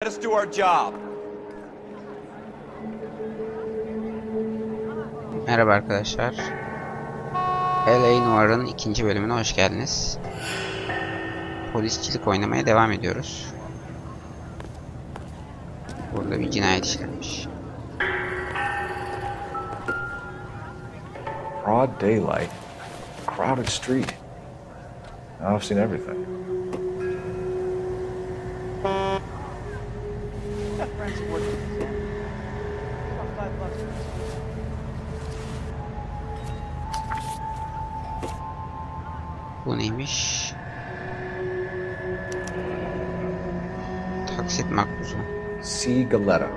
Let us do our job. Merhaba arkadaşlar. L.A.NOIRE'ın ikinci bölümüne hoş geldiniz. Polisçilik oynamaya devam ediyoruz. Burada bir cinayet işlenmiş. Broad daylight, crowded street. Now I've seen everything. Bu neymiş? Taksit makbuzu. C. Galetta.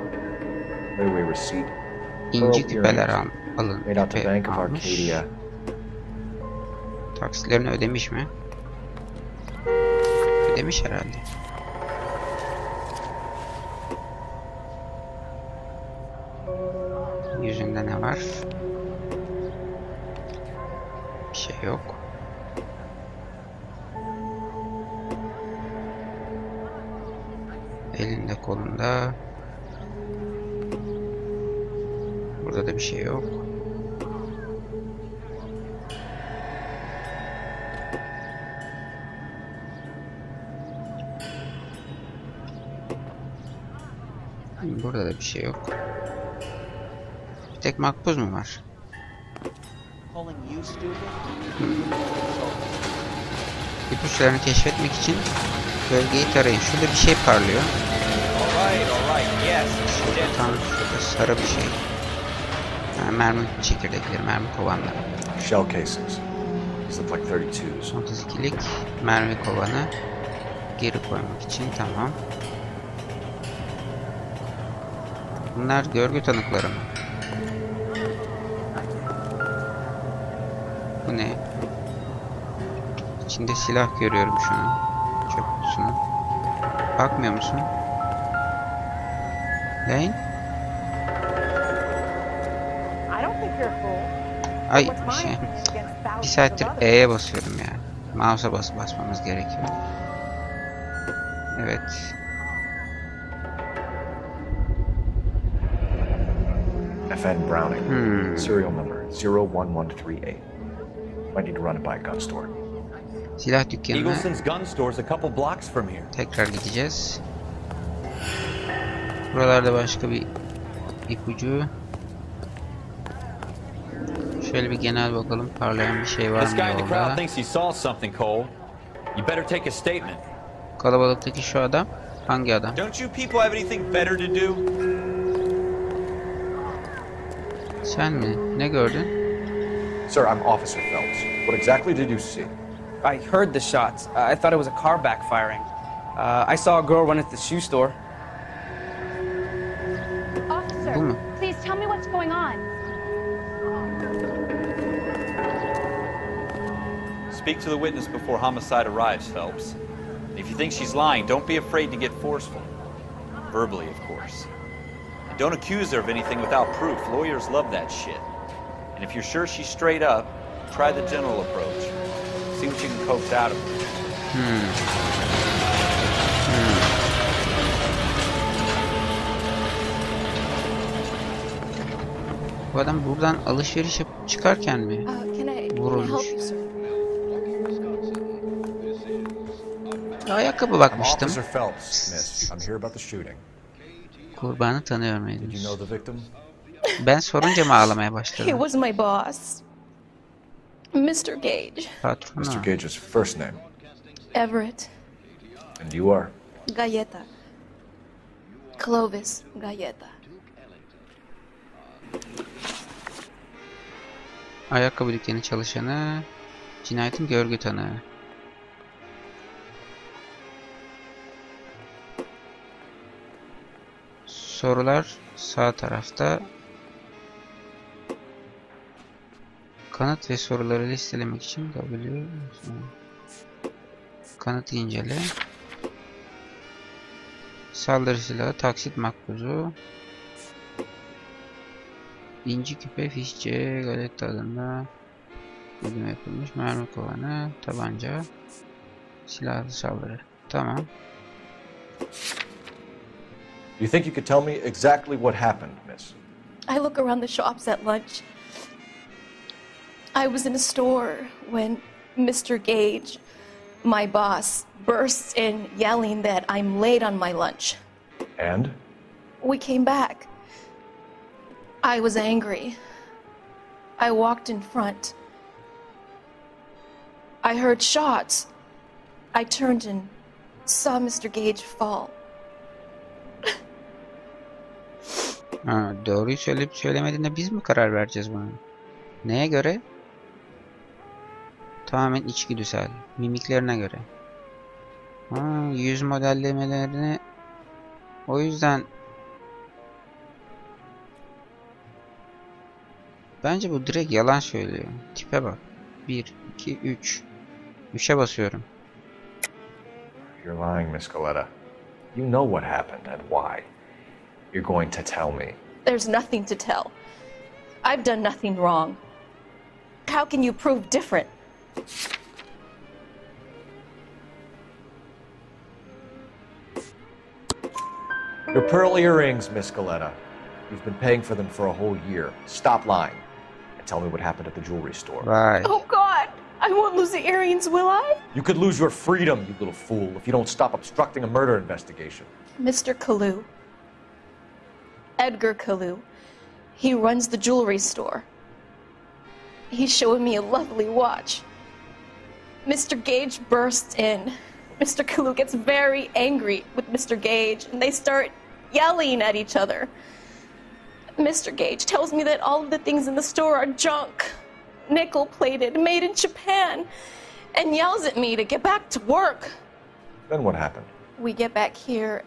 Railway receipt. İnci küpeler alın. Made out to Küpe Bank of almış. Arcadia. Taksitlerini ödemiş mi? Ödemiş herhalde. Yüzünde ne var? Bir şey yok. Elinde kolunda. Burada da bir şey yok. Burada da bir şey yok. Bir tek makbuz mu var? İpuçlarını keşfetmek için bölgeyi tarayın. Şurada bir şey parlıyor. Şurada tam şurada sarı bir şey. Ha, mermi çekirdekleri, mermi kovanları. Shell casings. These look like 32s. 32'lik mermi kovanı geri koymak için tamam. Bunlar görgü tanıkları mı? Bu ne? İçinde silah görüyorum şunu. Çöp kutusunu. Bakmıyor musun? Lane? Ay bir saattir E'ye basıyorum ya. Mouse'a basmamız gerekiyor. Evet. FN Browning. Serial number 01138. Might need to run it by a gun store. Silah dükkanına Eagleson's gun store's a couple blocks from here. tekrar gideceğiz. Buralarda başka bir ipucu. Şöyle bir genel bakalım, parlayan bir şey var This mı guy in the crowd yolda? thinks he saw something, Cole. You better take a statement. Kalabalıktaki şu adam hangi adam? Don't you people have anything better to do? Sen mi? Ne gördün? Sir, I'm Officer Phelps. What exactly did you see? I heard the shots. I thought it was a car backfiring. I saw a girl run at the shoe store. Officer, Bu mu? please tell me what's going on. Speak to the witness before homicide arrives, Phelps. If you think she's lying, don't be afraid to get forceful. Verbally, of course. And don't accuse her of anything without proof. Lawyers love that shit. And if you're sure she's straight up, try the general approach. See what you can coax out of her. Bu adam buradan alışveriş yapıp çıkarken mi Can I vurulmuş? help you, sir? Ayakkabı I'm bakmıştım. Officer Phelps, miss. I'm here about the shooting. Kurbanı tanıyor Did you muydunuz? know the victim? Ben sorunca mı ağlamaya He başladım? was my boss, Mr. Gage. Patronu. Mr. Gage's first name. Everett. And you are? Galleta. Clovis Galleta. Ayakkabı dükkanı çalışanı, cinayetin görgü tanığı. Sorular sağ tarafta. Kanıt ve soruları listelemek için W. Kanıtı incele. Saldırı silahı, taksit makbuzu. İnci küpe, fişçe, galeta adında ödeme yapılmış. Mermi kovanı, tabanca, silahlı saldırı. Tamam. Do you think you could tell me exactly what happened, miss? I look around the shops at lunch. I was in a store when Mr. Gage, my boss, bursts in yelling that I'm late on my lunch. And? We came back. I was angry. I walked in front. I heard shots. I turned and saw Mr. Gage fall. Ha, doğruyu söyleyip söylemediğine biz mi karar vereceğiz buna? Neye göre? Tamamen içgüdüsel. Mimiklerine göre. Ha, yüz modellemelerini o yüzden bence bu direkt yalan söylüyor. Tipe bak. 1, 2, 3. 3'e basıyorum. You're lying, Miss Coletta. You know what happened and why. You're going to tell me. There's nothing to tell. I've done nothing wrong. How can you prove different? Your pearl earrings, Miss Coletta. You've been paying for them for a whole year. Stop lying and tell me what happened at the jewelry store. Vay. Oh God, I won't lose the earrings, will I? You could lose your freedom, you little fool, if you don't stop obstructing a murder investigation. Mr. Kalu. Edgar Kalu. He runs the jewelry store. He's showing me a lovely watch. Mr. Gage bursts in. Mr. Kalu gets very angry with Mr. Gage, and they start yelling at each other. Mr. Gage tells me that all of the things in the store are junk, nickel-plated, made in Japan, and yells at me to get back to work. Then what happened? We get back here,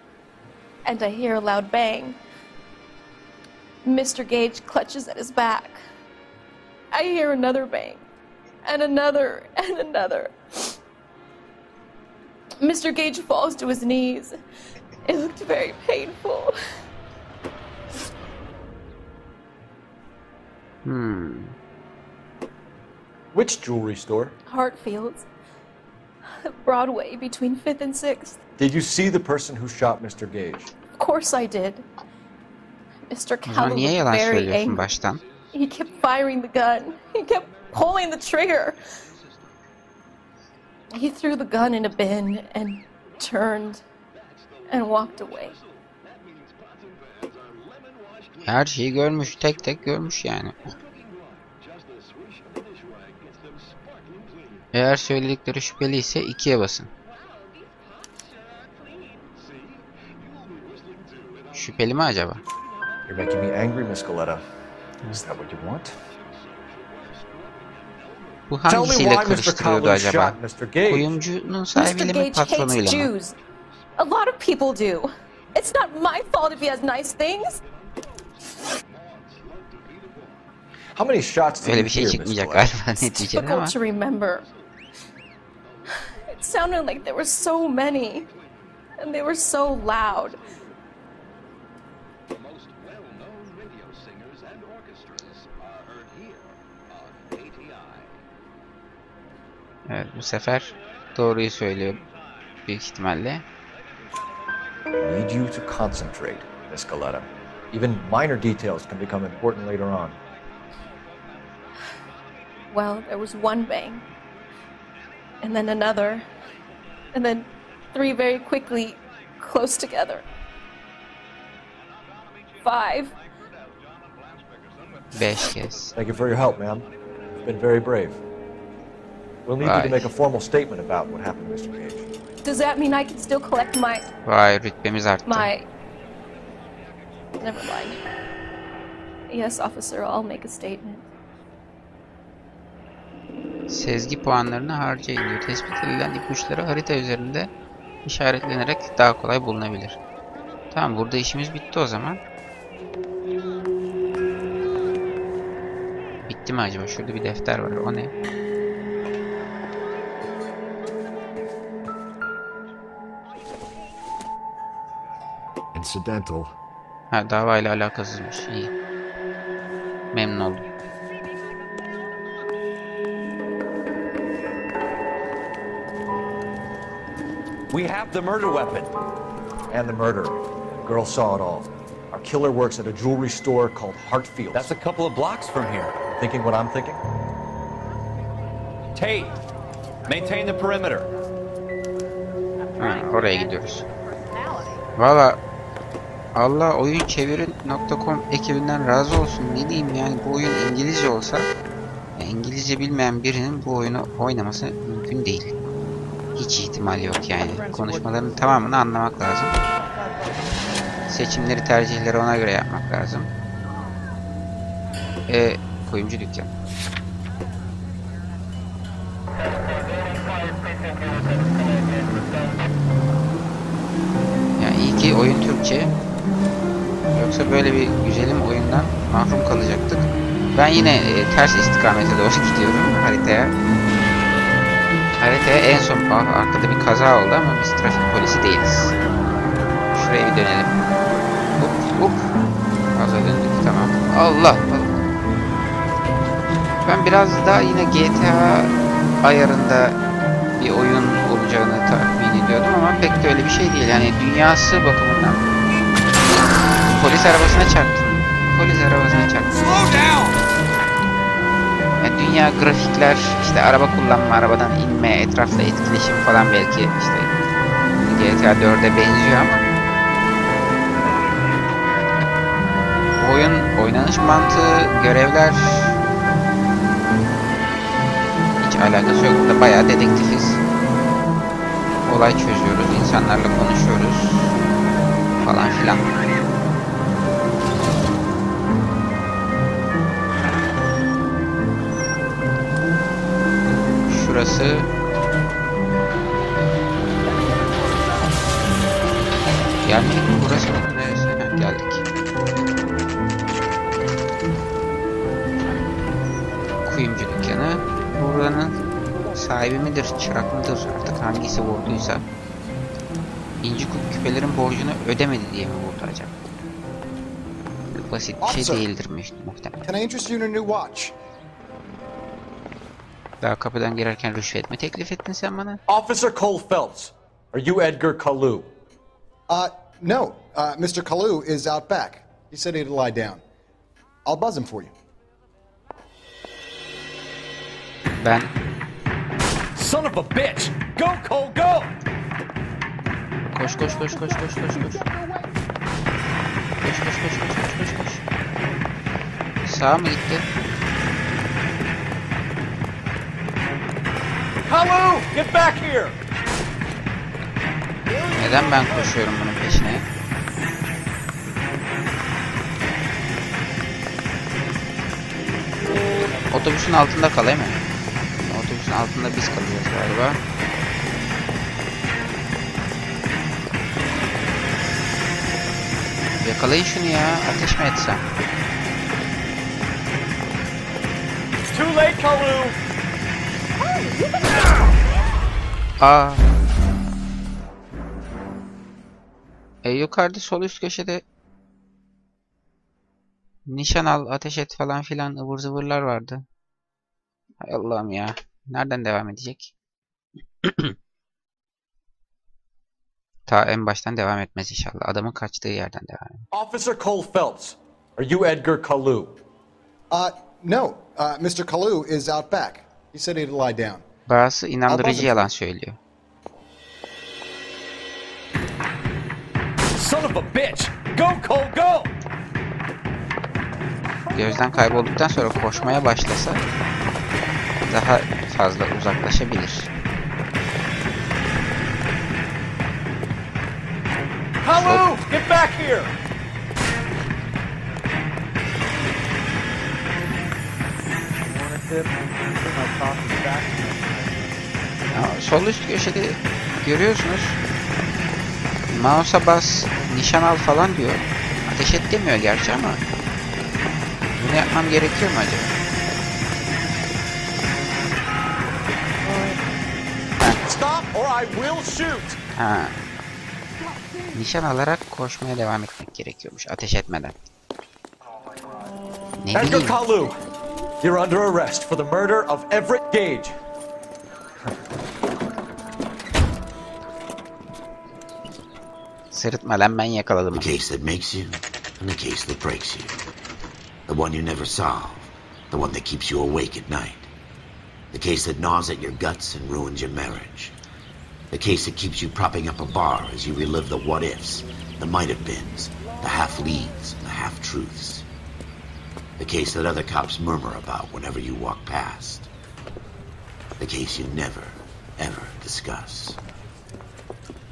and I hear a loud bang. Mr. Gage clutches at his back. I hear another bang, and another, and another. Mr. Gage falls to his knees. It looked very painful. Which jewelry store? Hartfield's. Broadway, between 5th and 6th. Did you see the person who shot Mr. Gage? Of course I did. Mr. O zaman Callow niye looked yalan very söylüyorsun angry. baştan? He kept firing the gun. He kept pulling the trigger. He threw the gun in a bin and turned and walked away. Her şeyi görmüş, tek tek görmüş yani. Eğer söyledikleri şüpheli ise 2'ye basın. Şüpheli mi acaba? You're making me angry, Miss Coletta. Is that what you want? Bu Tell me hangisiyle why Mr. karıştırıyordu Kalu acaba? shot Mr. Gage. Kuyumcunun Mr. sahibiyle mi Gage hates patronuyla mı? Jews. A lot of people do. It's not my fault if he has nice things. How many shots did Öyle you bir şey hear, Miss çıkmayacak Coletta? galiba It's neticede ama. difficult to remember. It sounded like there were so many, and they were so loud. Evet, bu sefer doğruyu söylüyor büyük ihtimalle. I need you to concentrate, Miss Coletta. Even minor details can become important later on. Well, there was one bang, and then another, and then 3 very quickly, close together. 5. 5 kez. Thank you for your help, ma'am. You've been very brave. We'll need you to Right. make a formal statement about what happened, Mr. Gage. Does that mean I can still collect Vay, rütbemiz arttı. Never mind. Yes, officer, I'll make a statement. Sezgi puanlarını harcayın diyor. Tespit edilen ipuçları harita üzerinde işaretlenerek daha kolay bulunabilir. Tamam, burada işimiz bitti o zaman. Bitti mi acaba? Şurada bir defter var. O ne? Incidental. Ha, davayla alakasızmış. İyi. Memnun oldum. We have the murder weapon. And the murderer. girl saw it all. Our killer works at a jewelry store called Hartfield's. That's a couple of blocks from here. Thinking what I'm thinking? Tate, maintain the perimeter. Ha, oraya gidiyoruz. Valla Allah oyun çevirin.com ekibinden razı olsun. Ne diyeyim yani, bu oyun İngilizce olsa, İngilizce bilmeyen birinin bu oyunu oynaması mümkün değil. Hiç ihtimal yok yani. Konuşmaların tamamını anlamak lazım. Seçimleri, tercihleri ona göre yapmak lazım. Kuyumcu dükkan. Yani iyi ki oyun Türkçe. Yoksa böyle bir güzelim oyundan mahrum kalacaktık. Ben yine ters istikamete doğru gidiyorum haritaya. Haritaya en son arkada bir kaza oldu ama biz trafik polisi değiliz. Şuraya bir dönelim. Hop hop. Fazla döndük, tamam. Allah Allah. Ben biraz daha yine GTA ayarında bir oyun olacağını tahmin ediyordum ama pek de öyle bir şey değil. Yani dünyası bakımından. Polis arabasına çarptım. Polis arabasına çarptım. Slow down! Yani dünya, grafikler, işte araba kullanma, arabadan inme, etrafla etkileşim falan belki işte GTA 4'e benziyor ama oyun, oynanış mantığı, görevler hiç alakası yok. Burada bayağı dedektifiz. Olay çözüyoruz, insanlarla konuşuyoruz falan filan. Şurası gelmedik mi? Burası mı? Neresi? Ha, geldik. Kuyumcu dükkanı. Buranın sahibi midir, çırak mıdır, artık hangisi vurduysa inci küpelerin borcunu ödemedi diye mi vurdu acaba? Basit bir şey değildir muhtemelen. Can I interest you in a new watch? Daha kapıdan girerken rüşvet mi teklif ettin sen bana? Officer Cole Phelps, are you Edgar Kalu? No. Mr. Kalu is out back. He said he'd lie down. I'll buzz him for you. Ben Son of a bitch! Go, Cole, go! koş. Koş. Koş. Sağa mı gitti? Kalu, get back here! Neden ben koşuyorum bunun peşine? Otobüsün altında kalayım mı? Otobüsün altında biz kalacağız galiba. Yakalayın şunu ya. Ateş mi etsem? It's too late, Kalu! Aa. Yukarıda sol üst köşede nişan al, ateş et falan filan ıvır zıvırlar vardı. Hay Allah'ım ya. Nereden devam edecek? Ta en baştan devam etmez inşallah. Adamın kaçtığı yerden devam edin. Officer Cole Phelps, are you Edgar Kalu? No. Mr. Kalu is out back. He said he'd lie down. Bazısı inandırıcı yalan söylüyor. Son of a bitch! Go, Cole, go! Gözden kaybolduktan sonra koşmaya başlasa daha fazla uzaklaşabilir. Kalu, get back here! Ya, sol üst köşede görüyorsunuz. Mouse'a bas, nişan al falan diyor. Ateş et demiyor gerçi ama bunu yapmam gerekiyor mu acaba? Stop or I will shoot! Ha. Nişan alarak koşmaya devam etmek gerekiyormuş ateş etmeden. Ne Edgar bileyim. Kalu, you're under arrest for the murder of Everett Gage. Sırıtma lan, ben yakaladım. The case that makes you and the case that breaks you. The one you never solve. The one that keeps you awake at night. The case that gnaws at your guts and ruins your marriage. The case that keeps you propping up a bar as you relive the what-ifs, the might-have-beens, the half-leads, and the half-truths. The case that other cops murmur about whenever you walk past. The case you never, ever discuss.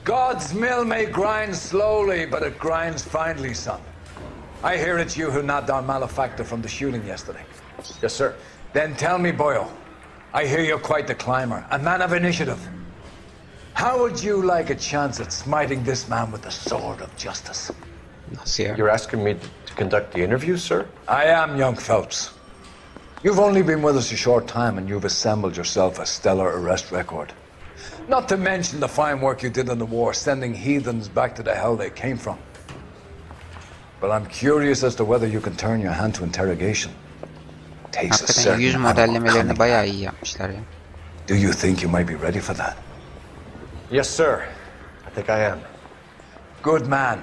God's mill may grind slowly, but it grinds finely, son. I hear it's you who nabbed our malefactor from the shooting yesterday. Yes, sir. Then tell me, Boyle, I hear you're quite the climber, a man of initiative. How would you like a chance at smiting this man with the sword of justice? Nasıl ya? You're asking me to conduct the interview, sir? I am, young Phelps. You've only been with us a short time and you've assembled yourself a stellar arrest record. Not to mention the fine work you did in the war, sending heathens back to the hell they came from. But I'm curious as to whether you can turn your hand to interrogation. Takes a Hakikaten certain yüz animal modellemelerini cunning. bayağı iyi yapmışlar ya. Do you think you might be ready for that? Yes, sir. I think I am. Good man.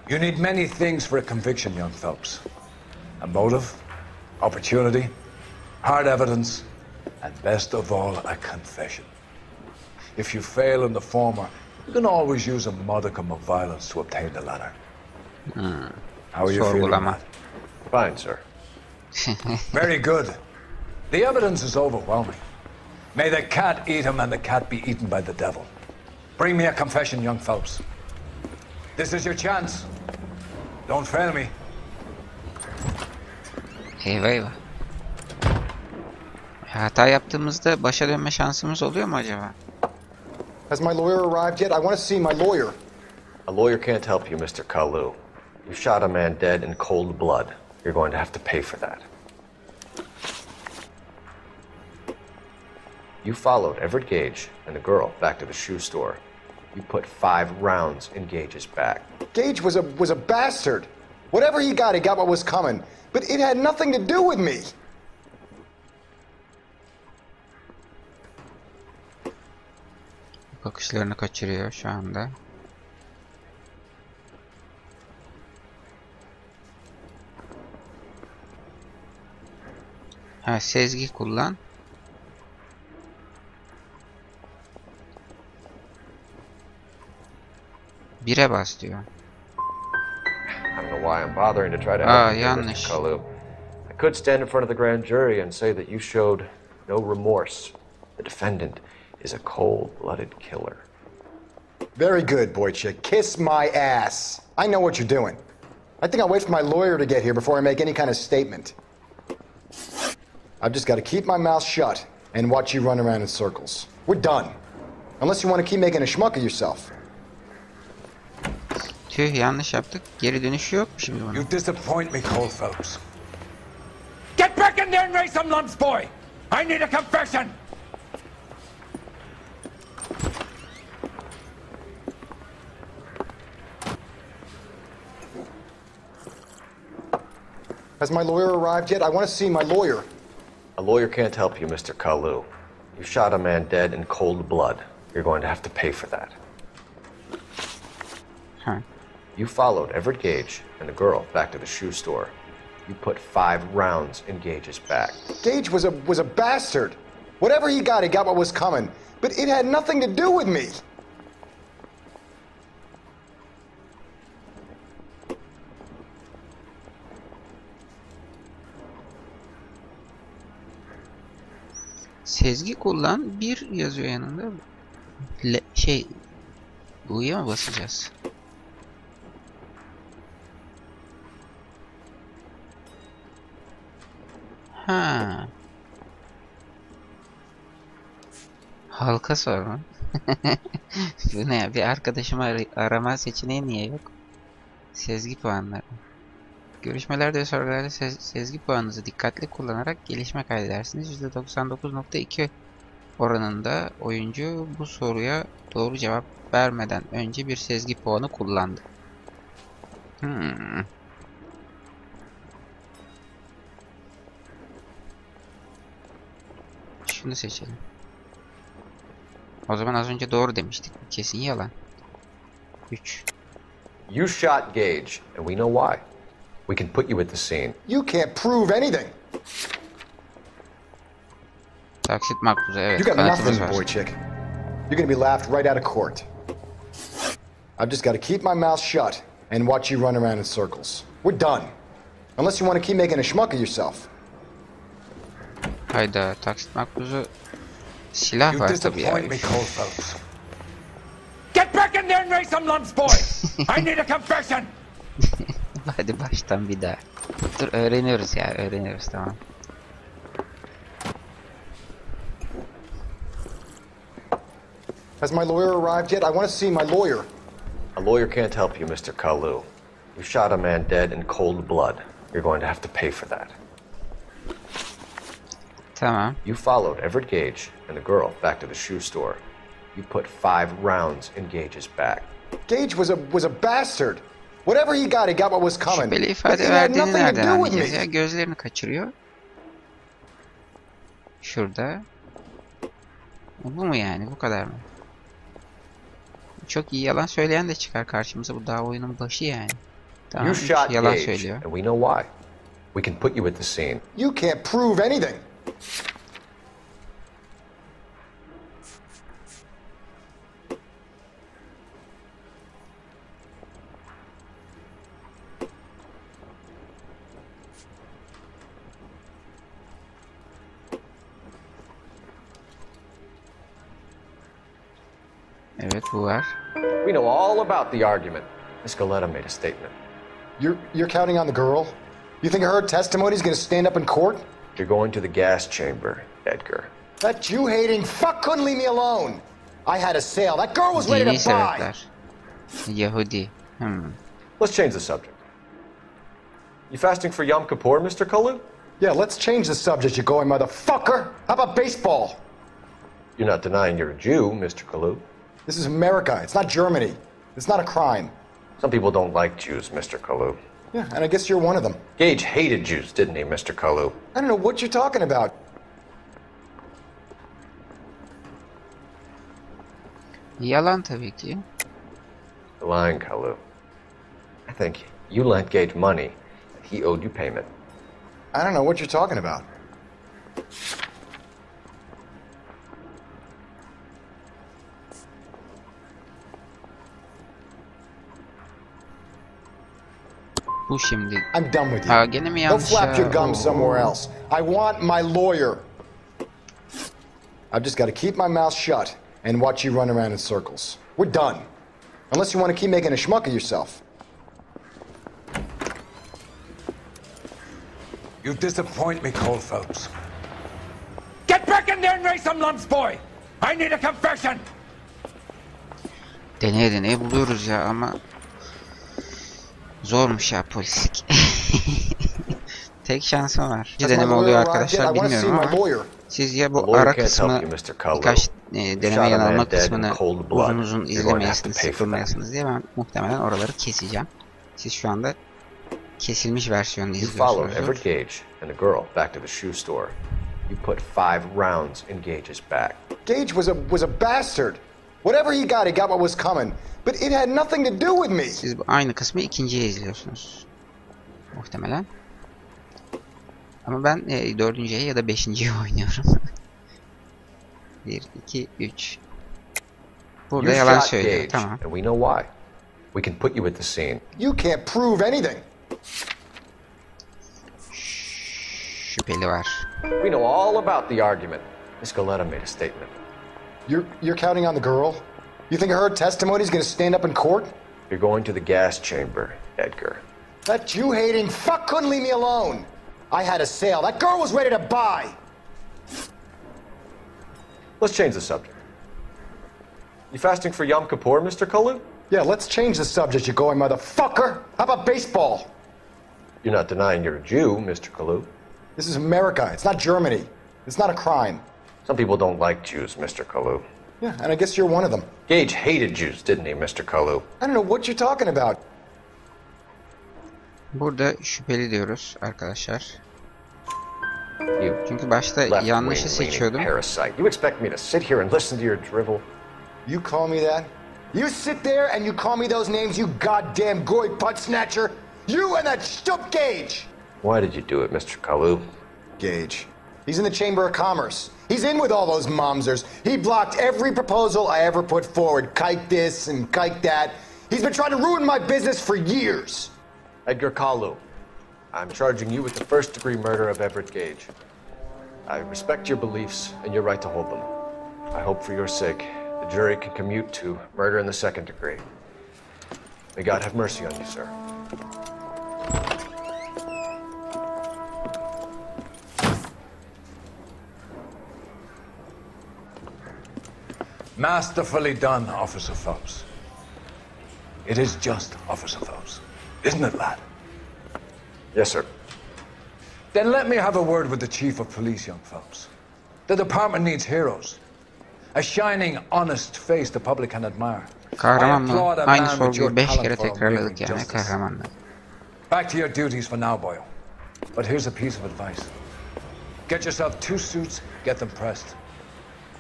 You need many things for a conviction, young Phelps. A motive, opportunity, hard evidence, and best of all, a confession. If you fail in the former, you can always use a modicum of violence to obtain the latter. How are you feeling, Sorgulama. Matt? Fine, sir. Very good. The evidence is overwhelming. May the cat eat him and the cat be eaten by the devil. Bring me a confession, young Phelps. This is your chance. Don't fail me. Eyvah eyvah. Hata yaptığımızda başa dönme şansımız oluyor mu acaba? Has my lawyer arrived yet? I want to see my lawyer. A lawyer can't help you, Mr. Kalu. You shot a man dead in cold blood. You're going to have to pay for that. You followed Everett Gage and the girl back to the shoe store. You put 5 rounds in Gage's back. Gage was a bastard. Whatever he got what was coming. But it had nothing to do with me. Bakışlarını kaçırıyor şu anda. Ha, sezgi kullan. Bire bas diyor. I don't know why I'm bothering to try to help you, yanlış. Mr. Kalu. I could stand in front of the grand jury and say that you showed no remorse. The defendant is a cold-blooded killer. Very good, boy chick. Kiss my ass. I know what you're doing. I think I'll wait for my lawyer to get here before I make any kind of statement. I've just got to keep my mouth shut and watch you run around in circles. We're done. Unless you want to keep making a schmuck of yourself. Tüh, yanlış yaptık. Geri dönüşü yok mu şimdi bunun? You disappoint me, Cole Phelps. Get back in there and raise some lumps, boy! I need a confession! Has my lawyer arrived yet? I want to see my lawyer. A lawyer can't help you, Mr. Kalu. You shot a man dead in cold blood. You're going to have to pay for that. Huh. You followed Everett Gage and the girl back to the shoe store. You put 5 rounds in Gage's back. Gage was a bastard. Whatever he got what was coming. But it had nothing to do with me. Sezgi kullan. 1 yazıyor yanında. Bu'ya mı basacağız? Ha. Halka sorma. Bu ne ya? Bir arkadaşımı arama seçeneği niye yok? Sezgi puanları. Görüşmelerde ve sorgularda sezgi puanınızı dikkatli kullanarak gelişme kaydedersiniz. %99.2 oranında oyuncu bu soruya doğru cevap vermeden önce bir sezgi puanı kullandı. Şunu seçelim. O zaman az önce doğru demiştik. Kesin yalan. 3. You shot Gage, and we know why. We can put you at the scene. You can't prove anything. Taksit makbuzu, evet. You got Kanıtımız nothing, var. boy chick. You're gonna be laughed right out of court. I've just got to keep my mouth shut and watch you run around in circles. We're done. Unless you want to keep making a schmuck of yourself. Hayda, taksit makbuzu silah You var tabii ya. disappoint me, Cole Phelps. Get back in there and raise some lumps, boy! I need a confession! Hadi baştan bir daha. Dur öğreniyoruz ya, öğreniyoruz, tamam. Has my lawyer arrived yet? I want to see my lawyer. A lawyer can't help you, Mr. Kalu. You shot a man dead in cold blood. You're going to have to pay for that. Tamam. You followed Everett Gage and the girl back to the shoe store. You put 5 rounds in Gage's back. Gage was a bastard. Whatever he got what was coming. Şüpheli But ifade it had verdiğini nothing to nereden do with anlayacağız ya? me. Gözlerini kaçırıyor. Şurada. Bu mu yani? Bu kadar mı? Çok iyi yalan söyleyen de çıkar karşımıza. Bu daha oyunun başı yani. Tamam, You shot yalan Gage, söylüyor. and we know why. We can put you at the scene. You can't prove anything. Evet, bu var. We know all about the argument. Miss Galetta made a statement. You're counting on the girl? You think her testimony is going to stand up in court? You're going to the gas chamber, Edgar. That Jew-hating fuck couldn't leave me alone. I had a sale. That girl was ready Dini to buy. sebepler. Yahudi. Let's change the subject. You fasting for Yom Kippur, Mr. Kalu? Yeah, let's change the subject, you going motherfucker. How about baseball? You're not denying you're a Jew, Mr. Kalu. This is America. It's not Germany. It's not a crime. Some people don't like Jews, Mr. Kalu. Yeah, and I guess you're one of them. Gage hated Jews, didn't he, Mr. Kalu? I don't know what you're talking about. Yalan tabii ki. You're lying, Kalu. I think you lent Gage money, and he owed you payment. I don't know what you're talking about. Bu şimdi. I'm done with Aa, you. gene mi Go yanlış flap ya? your gums somewhere else. I want my lawyer. I've just got to keep my mouth shut and watch you run around in circles. We're done. Unless you want to keep making a schmuck of yourself. You disappoint me, Cole Phelps. Get back in there and raise some lumps, boy! I need a confession! Deneye deneye buluyoruz ya ama zormuş ya polislik. Tek şansım var. Bir deneme oluyor arkadaşlar, bilmiyorum ama siz ya bu ara kısmı birkaç deneme yanılma kısmını uzun uzun izlemeyesiniz, sıkılmayasınız diye ben muhtemelen oraları keseceğim. Siz şu anda kesilmiş versiyonunu izliyorsunuz. Everett Gage and the girl back to the shoe store. You put 5 rounds in Gage's back. Gage was a bastard. Whatever he got what was coming. But it had nothing to do with me. Siz bu aynı kısmı ikinciye izliyorsunuz. Muhtemelen. Ama ben 4.'ye ya da 5.'ye oynuyorum. 1, 2, 3. Burada You yalan shot söylüyor. Gage, Tamam. and we know why. We can put you at the scene. You can't prove anything. Şüpheli var. We know all about the argument. Miss Galetta made a statement. You're counting on the girl? You think her testimony is going to stand up in court? You're going to the gas chamber, Edgar. That Jew-hating fuck couldn't leave me alone. I had a sale. That girl was ready to buy. Let's change the subject. You fasting for Yom Kippur, Mr. Kalu? Yeah, let's change the subject, you going motherfucker. How about baseball? You're not denying you're a Jew, Mr. Kalu. This is America. It's not Germany. It's not a crime. Some people don't like Jews, Mr. Kalu. Yeah, and I guess you're one of them. Gage hated Jews, didn't he, Mr. Kalu? I don't know what you're talking about. Burada şüpheli diyoruz arkadaşlar. You Çünkü başta yanlışı seçiyordum. parasite. You expect me to sit here and listen to your drivel? You call me that? You sit there and you call me those names, you goddamn goy butt snatcher. You and that stup Gage. Why did you do it, Mr. Kalu? Gage. He's in the Chamber of Commerce. He's in with all those momsers. He blocked every proposal I ever put forward. Kike this and kike that. He's been trying to ruin my business for years. Edgar Kalu, I'm charging you with the first-degree murder of Everett Gage. I respect your beliefs and your right to hold them. I hope for your sake the jury can commute to murder in the second degree. May God have mercy on you, sir. Masterfully done, Officer Phelps. It is just Officer Phelps, isn't it, lad? Yes, sir. Then let me have a word with the Chief of Police, young Phelps. The department needs heroes. A shining, honest face the public can admire. Kahraman mı? Aynı sorguyu 5 kere tekrarladık yani kahramanlar. Back to your duties for now, Boyle. But here's a piece of advice. Get yourself 2 suits, get them pressed.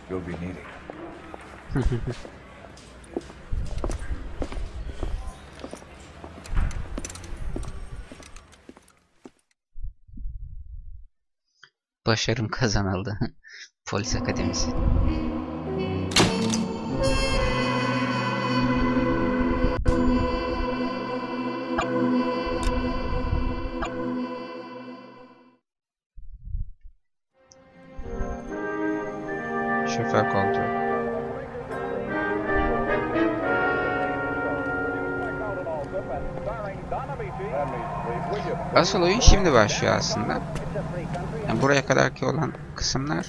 You'll be needing them. Başarım kazanıldı. Polis Akademisi. Şoför koltuğu. Asıl oyun şimdi başlıyor aslında. Yani buraya kadarki olan kısımlar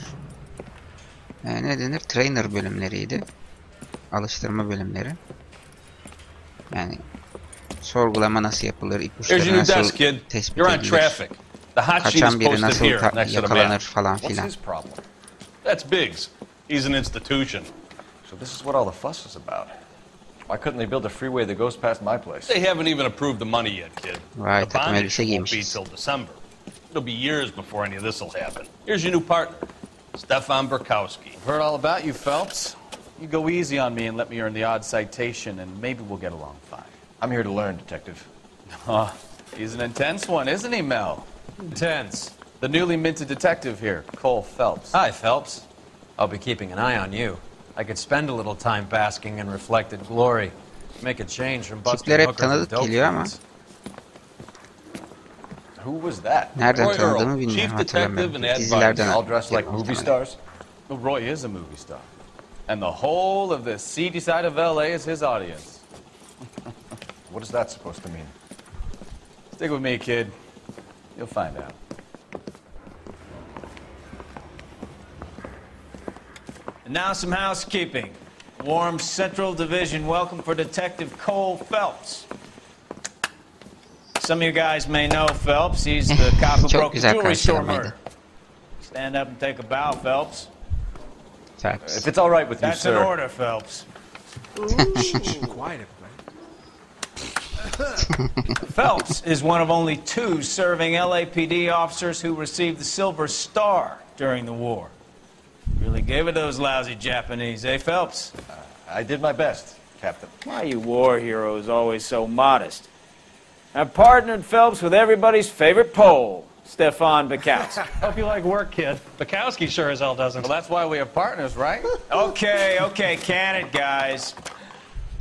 ne denir? Trainer bölümleriydi. Alıştırma bölümleri. Yani sorgulama nasıl yapılır, ipuçları nasıl tespit edilir, kaçan biri nasıl yakalanır falan filan. That's Biggs. He's an institution. So this is what all the fuss is about. Why couldn't they build a freeway that goes past my place? They haven't even approved the money yet, kid. Vay, The takım bond elbise issue won't be giymişiz. till December. It'll be years before any of this will happen. Here's your new partner, Stefan Burkowski. Heard all about you, Phelps. You go easy on me and let me earn the odd citation, and maybe we'll get along fine. I'm here to learn, Detective. He's an intense one, isn't he, Mel? Intense. The newly minted detective here, Cole Phelps. Hi, Phelps. I'll be keeping an eye on you. I could spend a little time basking in reflected glory. Make a change from busting Tipler hep hookers and tanıdık dope geliyor ama fiends. Who was that? nereden Roy tanıdığımı Earl, bilmiyorum, Chief Detective hatırlamıyorum. and Ad Dizilerden All dressed like movie muhtemelen. stars? Well, Roy is a movie star. And the whole of the seedy side of L.A. is his audience. What is that supposed to mean? Stick with me, kid. You'll find out. And now some housekeeping. Warm Central Division welcome for Detective Cole Phelps. Some of you guys may know Phelps. He's the cop who Çok broke the güzel jewelry store karşılamaydı. murder. Stand up and take a bow, Phelps. Phelps. If it's all right with you, That's sir. an order, Phelps. Quiet, Phelps is one of only 2 serving LAPD officers who received the Silver Star during the war. Really gave it those lousy Japanese, eh, Phelps? I did my best, Captain. Why are you war heroes always so modest? I've partnered Phelps with everybody's favorite Pole, Stefan Burkowski. Hope you like work, kid. Bukowski sure as hell doesn't. Well, that's why we have partners, right? Okay, can it, guys?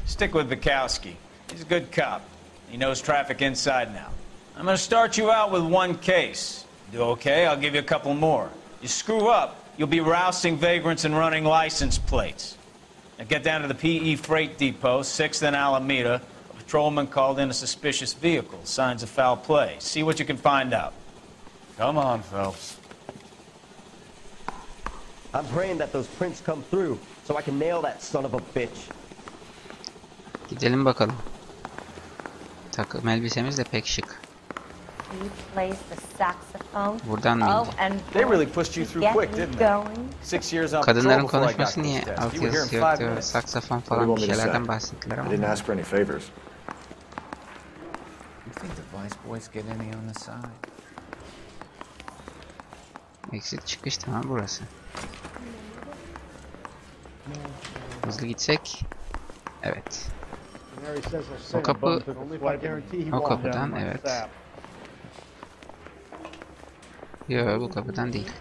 Stick with Bukowski. He's a good cop. He knows traffic inside and out. I'm going to start you out with 1 case. Do okay, I'll give you a couple more. You screw up, you'll be rousting vagrants and running license plates. Now get down to the PE Freight Depot, 6th and Alameda. A patrolman called in a suspicious vehicle. Signs of foul play. See what you can find out. Come on, Phelps. I'm praying that those prints come through so I can nail that son of a bitch. Gidelim bakalım. Takım elbisemiz de pek şık. He plays the saxophone. Buradan mı Oh, indi? and They really pushed you through quick, didn't they? 6 years on patrol Kadınların before I got konuşması this niye test. alt You were here in yazısı 5 yok diyor. minutes. Saksafon What do you falan want bir me to say? şeylerden bahsettiler I ama. didn't ask for any favors. You think the vice boys get any on the side? Exit çıkış tamam burası. Hızlı gitsek. Evet. O kapı, o kapıdan evet. Yok bu kapıdan değil.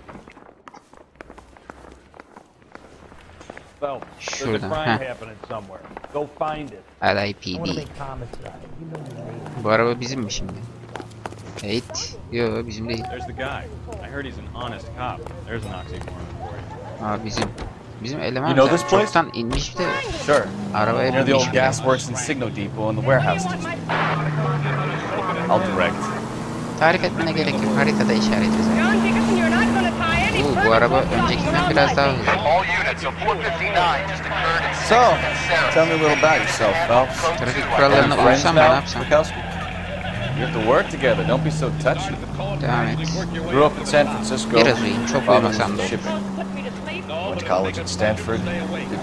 Şuradan. LAPD. Bu araba bizim mi şimdi? Evet. Yok bizim değil. Aa bizim. Bizim eleman çoktan inmiş de arabaya Near the binmiş old bile. gasworks and signal depot in the warehouse district. I'll direct. Tarif etmene gerek yok. Haritada işaretli zaten. Bu araba öncekinden biraz daha hızlı. So, tell me a little about yourself, Phelps. Trafik kurallarına uysam ben ne yapsam? You have to work together. Don't be so touchy. Devam et. Grew up in San Francisco. Biraz uyuyayım. Çok uyumasam da olur. Went to college at Stanford. Did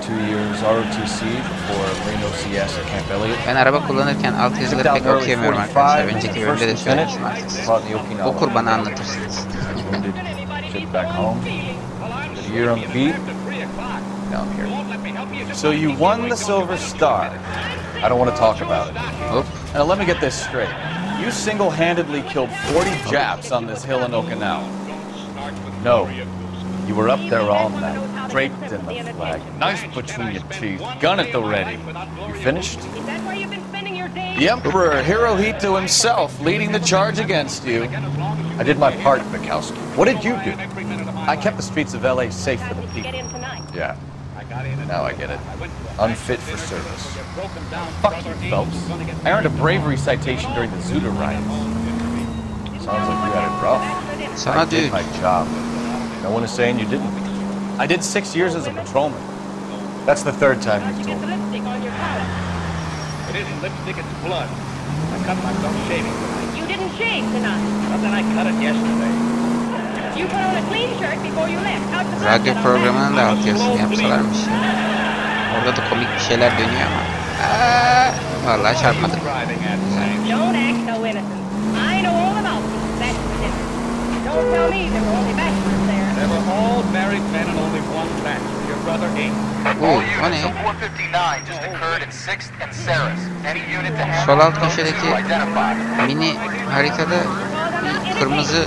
2 years ROTC before Reno CS at Camp Elliott. Ben araba kullanırken altyazıları pek okuyamıyorum arkadaşlar. Önceki bölümde de söylemiştim artık. Okur bana anlatırsınız. Shipped back home. Did a year on the beat. Now I'm here. So you won the Silver Star. I don't want to talk about it. Now let me get this straight. You single-handedly killed 40 Japs on this hill in Okinawa. No. You were up there all night, draped in the flag, knife between your teeth, gun at the ready. You finished? The Emperor Hirohito himself leading the charge against you. I did my part, Bukowski. What did you do? I kept the streets of L.A. safe for the people. Yeah. Now I get it. Unfit for service. Fuck you, Phelps. I earned a bravery citation during the Zuda riots. Sounds like you had it rough. I did my job. No one is saying you didn't. I did 6 years as a patrolman. That's the 3rd time you've told me. It isn't lipstick, it's blood. I cut myself shaving tonight. You didn't shave tonight? Well, then I cut it yesterday. You put on a clean shirt before you left. Radyo programının da altyazısını yapsalarmış. Orada da komik bir şeyler dönüyor ama. Vallahi çarpmadık. Don't act so innocent. I know all about these bachelors. Don't tell me there were only bachelors there. There were all married men and only one bachelor. Your brother ain't. All units of 459 just occurred in 6th and Saris. Any unit to handle sol alt köşedeki mini haritada bir kırmızı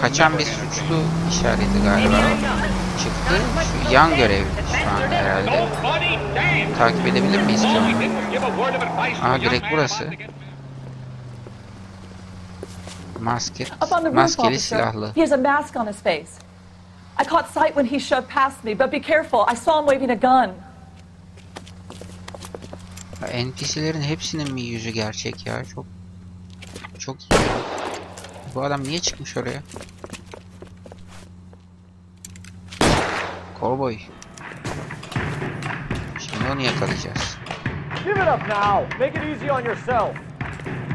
kaçan bir suçlu işareti galiba çıktı. Şu yan görev şu an herhalde. Takip edebilir miyiz ki onu? Aha direkt burası. Maskeli silahlı. He has a mask on his face. I caught sight when he shoved past me, but be careful. I saw him waving a gun. NPC'lerin hepsinin mi yüzü gerçek ya? Çok iyi. Bu adam niye çıkmış oraya? Cowboy. Şimdi onu yakalayacağız. Give it up now. Make it easy on yourself.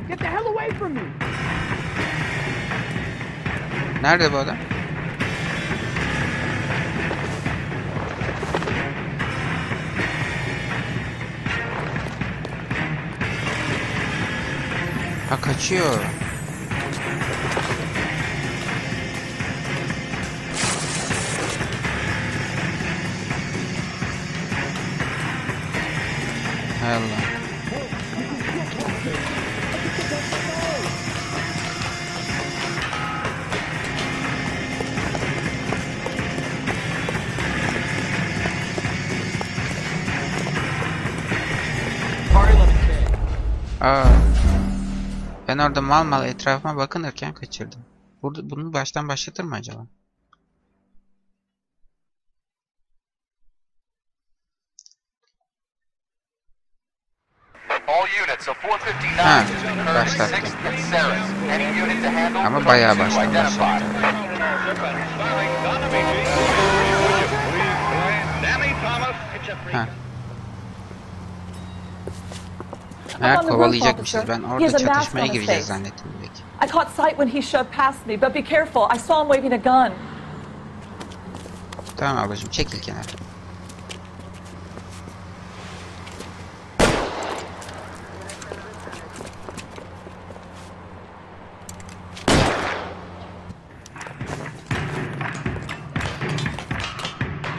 Get the hell away from me. Nerede bu adam? Ha kaçıyor. Hay Allah. Ben orada mal etrafıma bakınırken kaçırdım. Bunu baştan başlatır mı acaba? Ha, başlattım. Ama bayağı baştan başlattım. Ha. Ha, kovalayacakmışız. Ben orada çatışmaya gireceğiz zannettim belki. I caught sight when he shoved past me, but be careful. I saw him waving a gun. Tamam ablacığım, çekil kenara.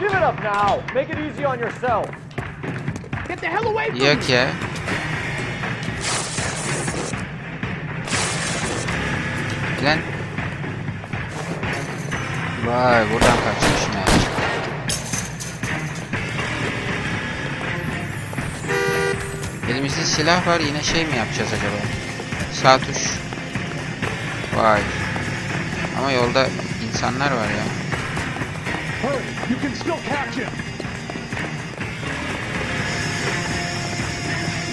Give it up now. Make it easy on yourself. Get the hell away from me! Yok ya. Lan. Vay buradan kaçmış ne? Elimizde silah var, yine şey mi yapacağız acaba? Sağ tuş. Vay. Ama yolda insanlar var ya.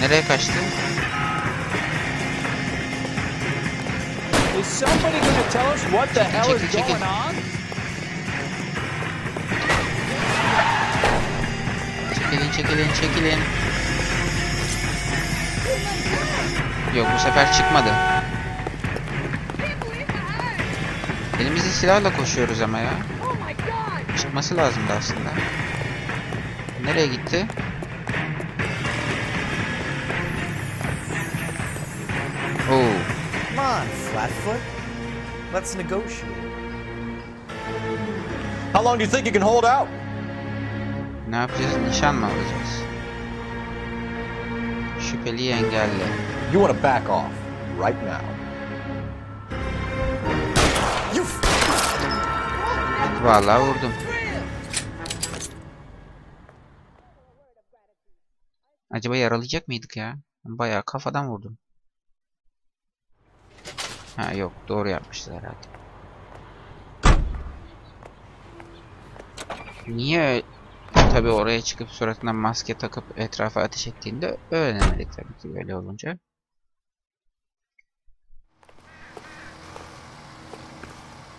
Nereye kaçtı? Is somebody gonna tell us what the hell is going on? Çekilin. Yok, bu sefer çıkmadı. Elimizde silahla koşuyoruz ama ya. Çıkması lazımdı aslında. Nereye gitti? Oh. Come on, Flatfoot. Let's negotiate. How long do you think you can hold out? Ne yapacağız? Nişan mı alacağız? Şüpheliyi engelle. You want to back off right now. Vallahi vurdum. Acaba yaralayacak mıydık ya? Bayağı kafadan vurdum. Ha yok, doğru yapmışlar herhalde. Niye tabi oraya çıkıp suratına maske takıp etrafa ateş ettiğinde öğrenemedik tabii ki böyle olunca.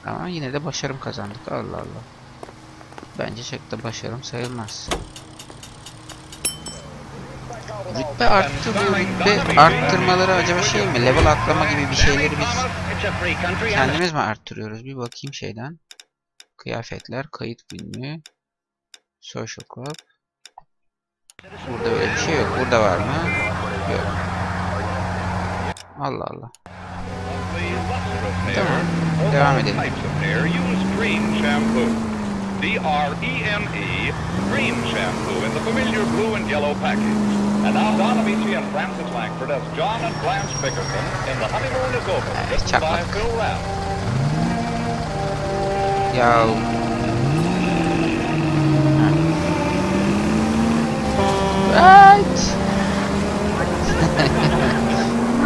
Ama yine de başarım kazandık. Allah Allah. Bence çok da başarım sayılmaz. Rütbe arttı, bu rütbe arttırmaları acaba şey mi? Level atlama gibi bir şeyleri biz kendimiz mi arttırıyoruz? Bir bakayım şeyden. Kıyafetler, kayıt günlüğü, social club. Burada böyle bir şey yok. Burada var mı? Yok. Allah Allah. Tamam. Devam edelim. D-R-E-M-E, Dream Shampoo in the familiar blue and yellow package. And now Don Amici and Francis Langford as John and Blanche Bickerton in The Honeymoon is Over, written by Phil Rapp. Ya. What?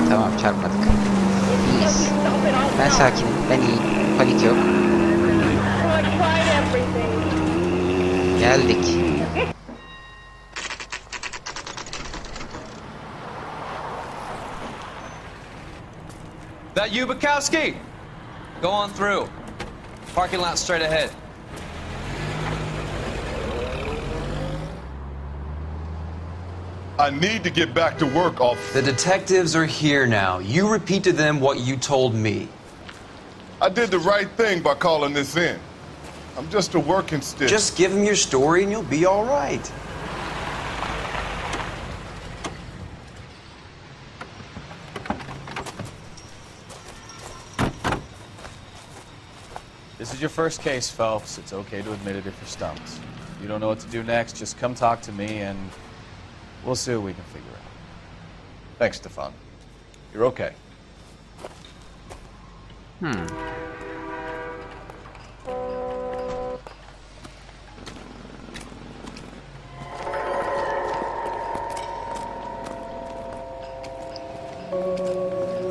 Tamam, çarpmadık. İyiyiz. Ben sakinim, ben iyiyim. Panik yok. Geldik. That you, Bukowski? Go on through. Parking lot straight ahead. I need to get back to work, officer. The detectives are here now. You repeat to them what you told me. I did the right thing by calling this in. I'm just a working stick. Just give them your story and you'll be all right. This is your first case, Phelps. It's okay to admit it if you're stumped. If you don't know what to do next, just come talk to me and we'll see what we can figure out. Thanks, Stefan. You're okay.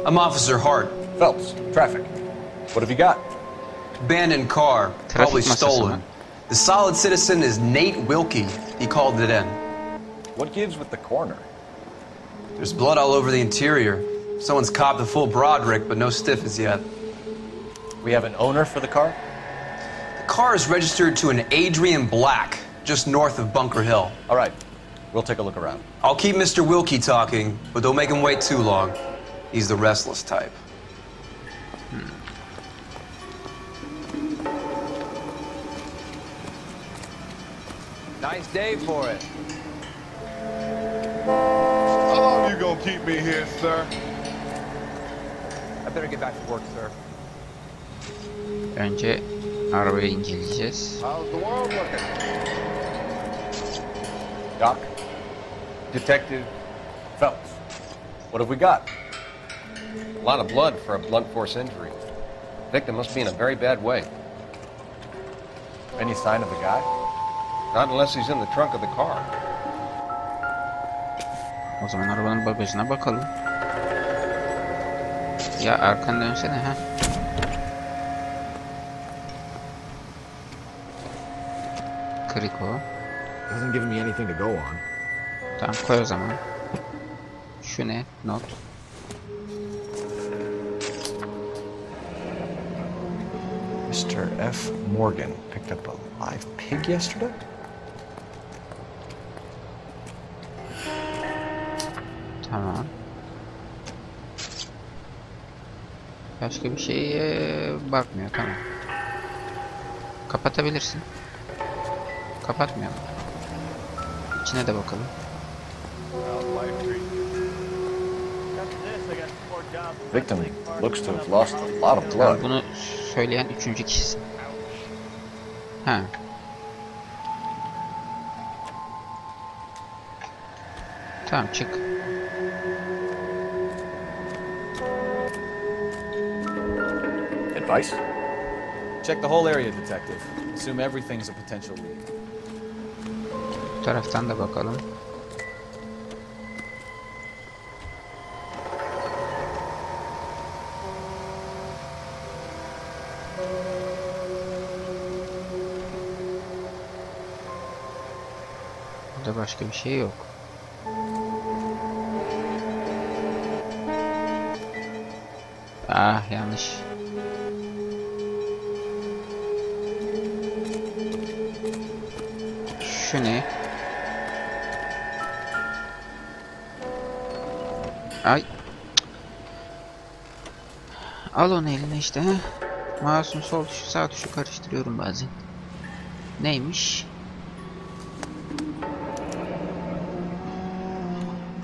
I'm Officer Hart. Phelps, traffic. What have you got? Abandoned car, probably stolen. The solid citizen is Nate Wilkie. He called it in. What gives with the corner? There's blood all over the interior. Someone's copped a full Broderick, but no stiffness yet. We have an owner for the car? The car is registered to an Adrian Black, just north of Bunker Hill. All right, we'll take a look around. I'll keep Mr. Wilkie talking, but don't make him wait too long. He's the restless type. Nice day for it. How long are you gonna keep me here, sir? I better get back to work, sir. Önce arabayı inceleyeceğiz. How's the world looking? Doc, Detective Phelps, what have we got? A lot of blood for a blunt force injury. Victim must be in a very bad way. Any sign of the guy? Not unless he's in the trunk of the car. O zaman arabanın bagajına bakalım. Ya arkan dönsene ha. Kırık o. Doesn't give me anything to go on. Tamam koy o zaman. Şu ne? Not. Mr. F. Morgan picked up a live pig yesterday? Tamam. Başka bir şeye bakmıyor. Tamam. Kapatabilirsin. Kapatmıyor mu? İçine de bakalım. Victim looks to have lost a lot of blood. Bunu söyleyen üçüncü kişisin. Ha. Tamam çık. Advice? Check the whole area, detective. Assume everything's a potential lead. Bu taraftan da bakalım. Burada başka bir şey yok. Ah yanlış. Şu ne? Ay. Al onu eline işte. Mouse'un sol tuşu sağ tuşu karıştırıyorum bazen. Neymiş?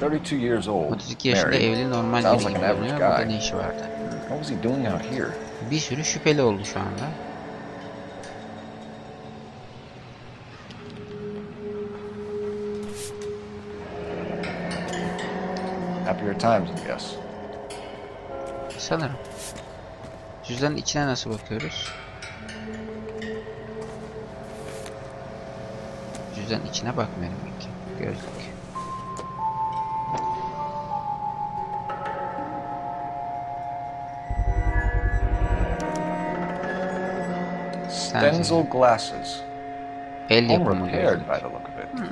32 years old. 32 yaşında evli normal biri gibi görünüyor. Burada ne işi vardı? What was he doing out here? Bir sürü şüpheli oldu şu anda. Happier times, I guess. Sanırım. Cüzdanın içine nasıl bakıyoruz? Cüzdanın içine bakmıyorum belki. Gözlük. Stencil glasses. El yapımı repaired by the look of it.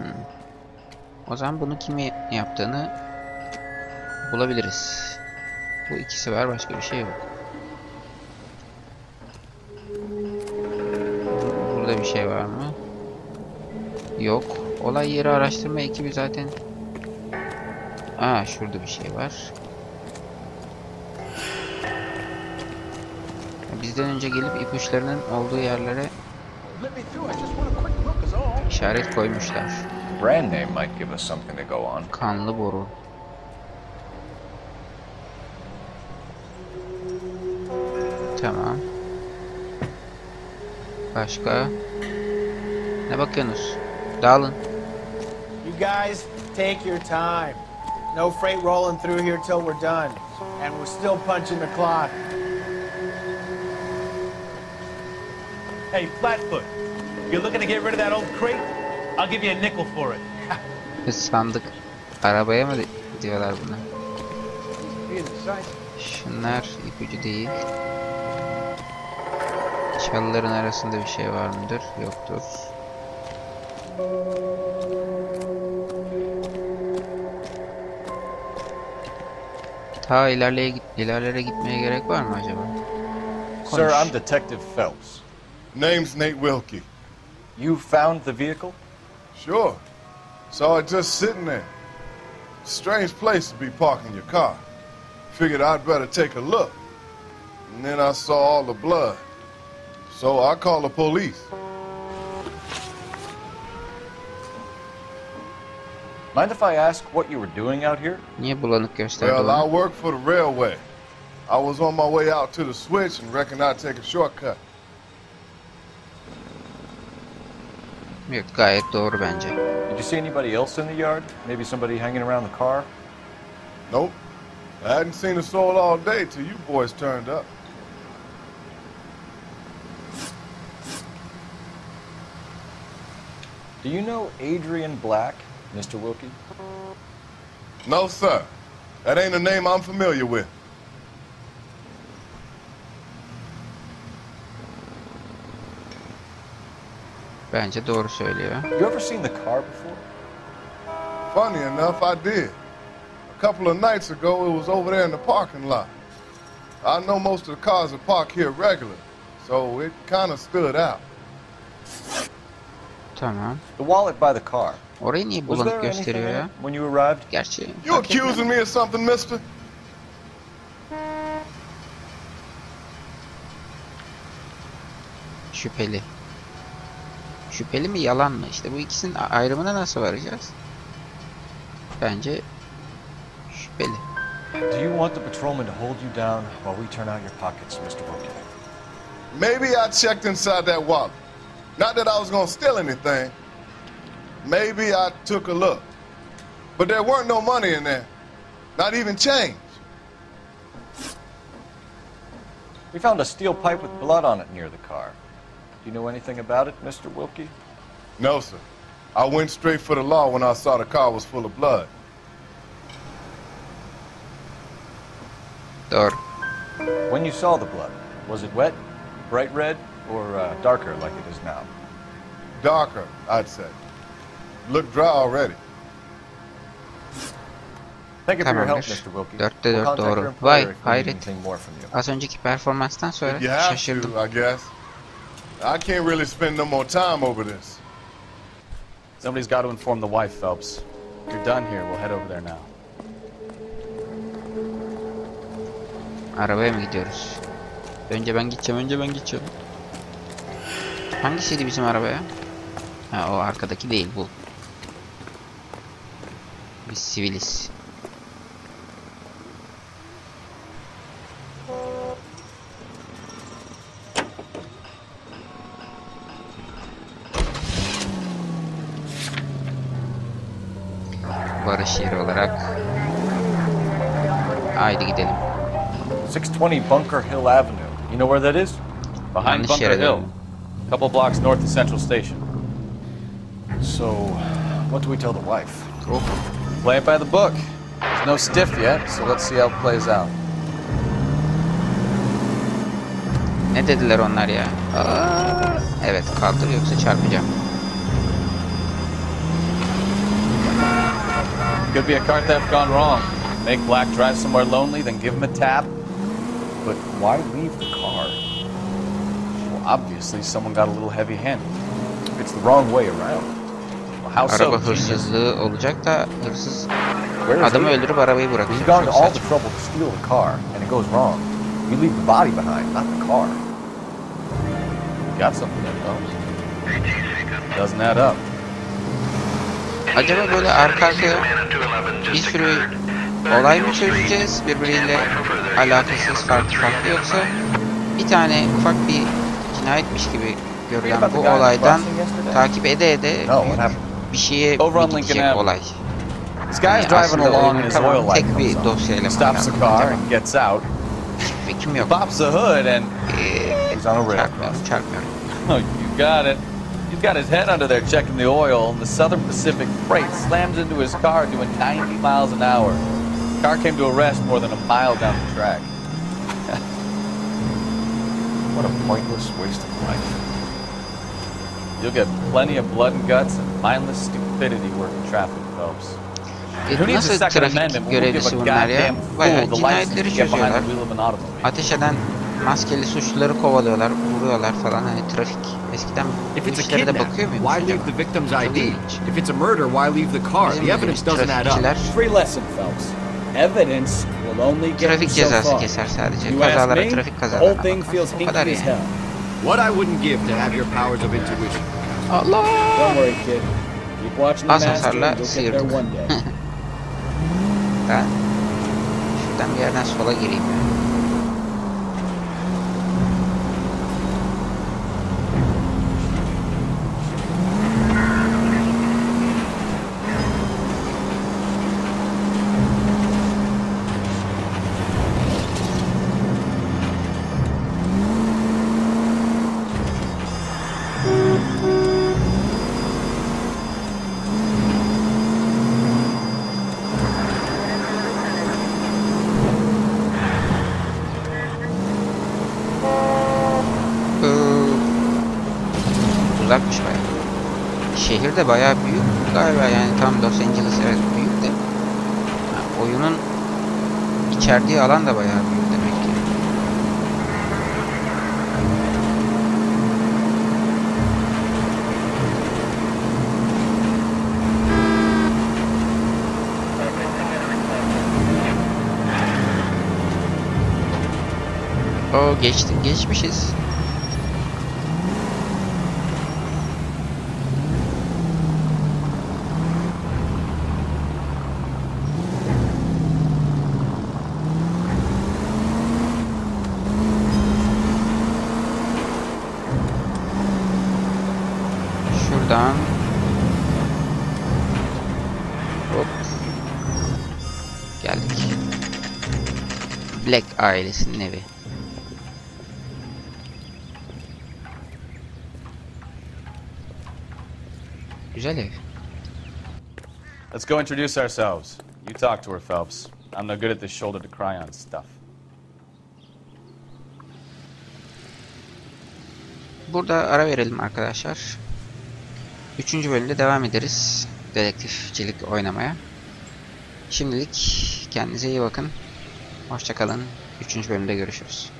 O zaman bunu kimin yaptığını bulabiliriz. Bu ikisi var, başka bir şey yok. Burada bir şey var mı? Yok. Olay yeri araştırma ekibi zaten. Aa, şurada bir şey var. Bizden önce gelip ipuçlarının olduğu yerlere işaret koymuşlar. Brand name might give us something to go on. Kanlı boru. Tamam. Başka? Ne bakıyorsunuz? Dağılın. You guys take your time. No freight rolling through here till we're done. And we're still punching the clock. Hey, Flatfoot, you're looking to get rid of that old crate? I'll give you a nickel for it. Sandık. Arabaya mı diyorlar buna? Şunlar ipucu değil. Çalıların arasında bir şey var mıdır? Yoktur. Ta ilerlere gitmeye gerek var mı acaba? Sir, I'm Detective Phelps. Name's Nate Wilkie. You found the vehicle? Sure. Saw it just sitting there. Strange place to be parking your car. Figured I'd better take a look. And then I saw all the blood. So I called the police. Mind if I ask what you were doing out here? Niye bulanık gösterdi Well, onu? I work for the railway. I was on my way out to the switch and reckoned I'd take a shortcut. Yok, gayet doğru bence. Did you see anybody else in the yard? Maybe somebody hanging around the car? Nope. I hadn't seen a soul all day till you boys turned up. Do you know Adrian Black, Mr. Wilkie? No, sir. That ain't a name I'm familiar with. Bence doğru söylüyor. You ever seen the car before? Funny enough, I did. A couple of nights ago, it was over there in the parking lot. I know most of the cars are parked here regular, so it kind of stood out. Tamam. The wallet by the car. Orayı niye bulanık gösteriyor ya? When you arrived? Gerçi. You accusing me of something, mister? Şüpheli. Şüpheli mi, yalan mı? İşte bu ikisinin ayrımına nasıl varacağız? Bence şüpheli. Do you want the patrolman to hold you down while we turn out your pockets, Mr. Wilkie? Maybe I checked inside that wallet. Not that I was gonna steal anything. Maybe I took a look. But there weren't no money in there. Not even change. We found a steel pipe with blood on it near the car. Do you know anything about it, Mr. Wilkie? No, sir. I went straight for the law when I saw the car was full of blood. Doğru. When you saw the blood, was it wet, bright red, or darker like it is now? Darker, I'd say. Looked dry already. Thank you for your help, Tamamdır. Mr. Wilkie. 4'te 4 We'll contact your doğru. employer Vay, if we need hayret. anything more from you. Az önceki performanstan sonra If you have şaşırdım. to, I guess. I can't really spend no more time over this. Somebody's got to inform the wife, Phelps. If you're done here, we'll head over there now. Arabaya mı gidiyoruz? Önce ben gideceğim. Hangisiydi bizim arabaya? Ha, o arkadaki değil, bu. Biz siviliz. Barış yeri olarak. Haydi gidelim. 620 Bunker Hill Avenue. You know where that is? Behind Yanlış Bunker yere Hill. döndüm. A couple blocks north of Central Station. So, what do we tell the wife? Oh. Play it by the book. There's no stiff yet, so let's see how it plays out. Ne dediler onlar ya? Evet, kaldır yoksa çarpacağım. Could be a car theft gone wrong. Make Black drive somewhere lonely, then give him a tap. But why leave the car? Well, obviously someone got a little heavy-handed. It's the wrong way around. Well, how so? Araba hırsızlığı olacak da hırsız adamı öldürüp arabayı bırakacak. We've gone to all the trouble to steal the car, and it goes wrong. We leave the body behind, not the car. Got something there, Phelps. Doesn't add up. Acaba böyle arka arkaya bir sürü olay mı çözeceğiz birbiriyle alakasız farklı yoksa bir tane ufak bir cinayetmiş gibi görülen bu olaydan takip ede bir şeye bitecek olay. Yani aslında oyunun tamam tek bir dosyayla stops the car and gets out. Fikrim yok. Pops the hood and he's on a rail. Çarpmıyorum. Oh, you got it. He's got his head under there checking the oil, and the Southern Pacific freight slams into his car doing 90 miles an hour. The car came to a rest more than a mile down the track. What a pointless waste of life. You'll get plenty of blood and guts and mindless stupidity working traffic, Phelps. Who needs a Nasıl Second Amendment trafik when we'll give görevlisi a bunlar ya? goddamn Bayağı fool the license to cinayetleri get behind çözüyorlar. the wheel of an automobile? Ateş eden maskeli suçluları kovalıyorlar, vuruyorlar falan, hani trafik. Eskiden If bu it's a işlere de kidnap, bakıyor muyum? why leave the victim's ID? If it's a murder, why leave the car? The evidence doesn't add up. Free lesson, Phelps. Evidence will only get you Trafik so cezası far. keser sadece. You ask Kazalara, me, trafik the kazaları. whole thing feels Bu hinky kadar as yani. hell. What I wouldn't give to have your powers of intuition. Allah! Don't worry, kid. Keep watching the Az master hasarla and you'll get there sıyırdık. one day. Ben şuradan bir yerden sola gireyim ya. uzakmış bayağı. Şehir de bayağı büyük galiba, yani tam Los Angeles evet büyük de. Ha, oyunun içerdiği alan da bayağı büyük demek ki. O geçmişiz. Şuradan hop geldik. Black ailesinin evi. Güzel ev. Let's go introduce ourselves. You talk to her, Phelps. I'm no good at this shoulder to cry on stuff. Burada ara verelim arkadaşlar. 3. bölümde devam ederiz dedektifcilik oynamaya. Şimdilik kendinize iyi bakın. Hoşça kalın. 3. bölümde görüşürüz.